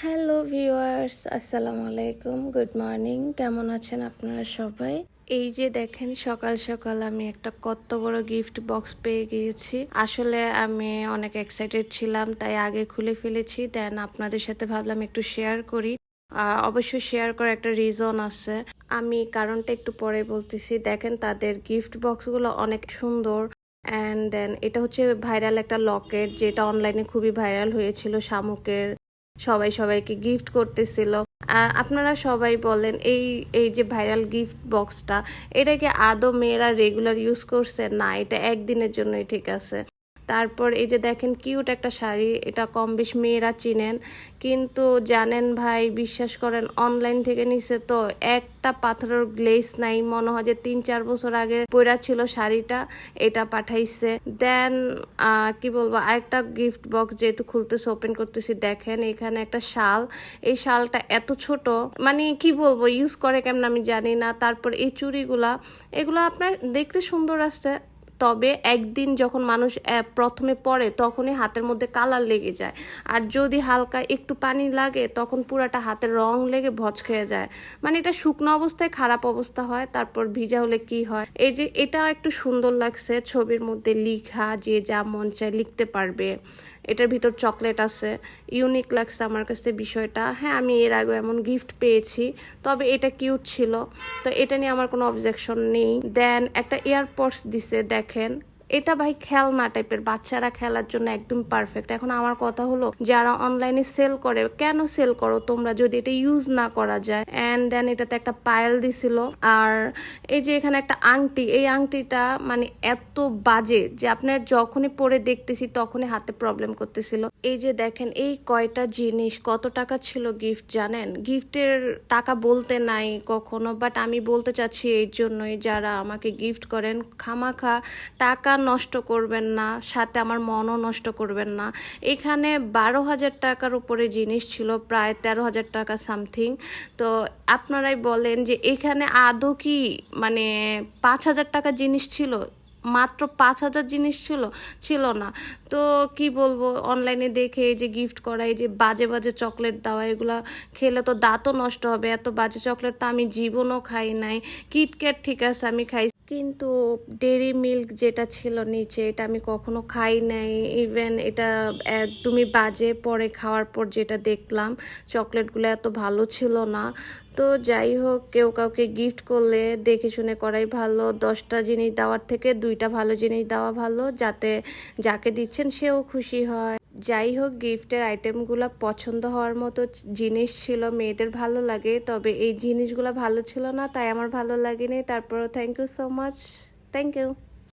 Hello viewers, আসসালামু আলাইকুম, good morning. কেমন আছেন আপনারা সবাই? এই যে দেখেন, সকাল সকাল আমি একটা কত বড় গিফট বক্স পেয়ে গিয়েছি। আসলে আমি অনেক এক্সাইটেড ছিলাম, তাই আগে খুলে ফেলেছি। দেন আপনাদের সাথে ভাবলাম একটু শেয়ার করি। অবশ্যই শেয়ার করার একটা রিজন আছে, আমি কারণটা একটু পরে বলতেছি। দেখেন, তাদের গিফট বক্সগুলো অনেক সুন্দর। অ্যান্ড দেন এটা হচ্ছে ভাইরাল একটা লকেট, যেটা অনলাইনে খুবই ভাইরাল হয়েছিল। শামুকের সবাই সবাইকে গিফট করতেছিল। আপনারা সবাই বলেন, এই এই যে ভাইরাল গিফট বক্সটা, এটা কি আদৌ মেয়েরা রেগুলার ইউজ করছে? না, এটা একদিনের জন্যই ঠিক আছে। তারপর এই যে দেখেন, কিউট একটা শাড়ি, এটা কম বেশ মেয়েরা চিনেন। কিন্তু জানেন ভাই, বিশ্বাস করেন, অনলাইন থেকে নিছে তো একটা পাথরের গ্লেজ নাই, মনে হয় যে 3-4 বছর আগে পরা ছিল শাড়িটা। এটা পাঠাইছে। দেন কি বলবো, আরেকটা গিফট বক্স যেহেতু খুলতেছে, ওপেন করতেছি। দেখেন এখানে একটা শাল, এই শালটা এত ছোট, মানে কি বলবো, ইউজ করে কেমন আমি জানি না। তারপর এই চুড়িগুলা, এগুলো আপনার দেখতে সুন্দর আছে, তবে একদিন যখন মানুষ প্রথমে পরে তখনই হাতের মধ্যে কালার লেগে যায়। আর যদি হালকা একটু পানি লাগে তখন পুরাটা হাতের রং লেগে ভচ খেয়ে যায়। মানে এটা শুকনো অবস্থায় খারাপ অবস্থা হয়, তারপর ভিজা হলে কি হয়। এই যে এটা একটু সুন্দর লাগছে, ছবির মধ্যে লিখা, যে যা মন চায় লিখতে পারবে। এটার ভিতর চকলেট আছে, ইউনিক লাগছে আমার কাছে বিষয়টা। হ্যাঁ, আমি এর আগে এমন গিফট পেয়েছি, তবে এটা কিউট ছিল, তো এটা নিয়ে আমার কোনো অবজেকশন নেই। দেন একটা এয়ারপডস দিছে, দেখেন এটা ভাই খেলনা টাইপের, বাচ্চারা খেলার জন্য একদম পারফেক্ট। এখন আমার কথা হলো, যারা অনলাইনে সেল করে, কেন সেল করো তোমরা যদি এটা ইউজ না করা যায়? অ্যান্ড দেন এটাতে একটা পায়েল দিছিল। আর এই যে এখানে একটা আংটি, এই আংটিটা মানে এত বাজে যে আপনার যখনই পরে দেখতেছি তখনই হাতে প্রবলেম করতেছিল। এই যে দেখেন, এই কয়টা জিনিস কত টাকা ছিল গিফট জানেন? গিফটের টাকা বলতে নাই কখনো, বাট আমি বলতে চাচ্ছি এই জন্যই, যারা আমাকে গিফট করেন, খামাখা টাকা নষ্ট করবেন না, সাথে আমার মনও নষ্ট করবেন না। এখানে 12,000 টাকার উপরে জিনিস ছিল, প্রায় 13,000 টাকা সামথিং। তো আপনারাই বলেন যে এখানে আদৌ কি মানে 5,000 টাকা জিনিস ছিল? মাত্র 5,000 জিনিস ছিল না। তো কি বলবো, অনলাইনে দেখে এই যে গিফট করা, এই যে বাজে বাজে চকলেট দেওয়া, এগুলা খেলে তো দাঁতও নষ্ট হবে। এত বাজে চকলেট তো আমি জীবনও খাই নাই। কিটক্যাট ঠিক আছে আমি খাই, কিন্তু ডেরি মিল্ক যেটা ছিল নিচে, এটা আমি কখনো খাই নাই। ইভেন এটা একদমই বাজে। পরে খাওয়ার পর যেটা দেখলাম, চকলেটগুলো এত ভালো ছিল না। তো যাই হোক, কেউ কাউকে গিফট করলে দেখে শুনে করাই ভালো। 10টা জিনিস দেওয়ার থেকে 2টা ভালো জিনিস দেওয়া ভালো, যাতে যাকে দিচ্ছেন সেও খুশি হয়। যাই হোক, গিফটের আইটেমগুলো পছন্দ হওয়ার মতো জিনিস ছিল, মেয়েদের ভালো লাগে, তবে এই জিনিসগুলো ভালো ছিল না, তাই আমার ভালো লাগেনি। তারপরও thank you so much, thank you.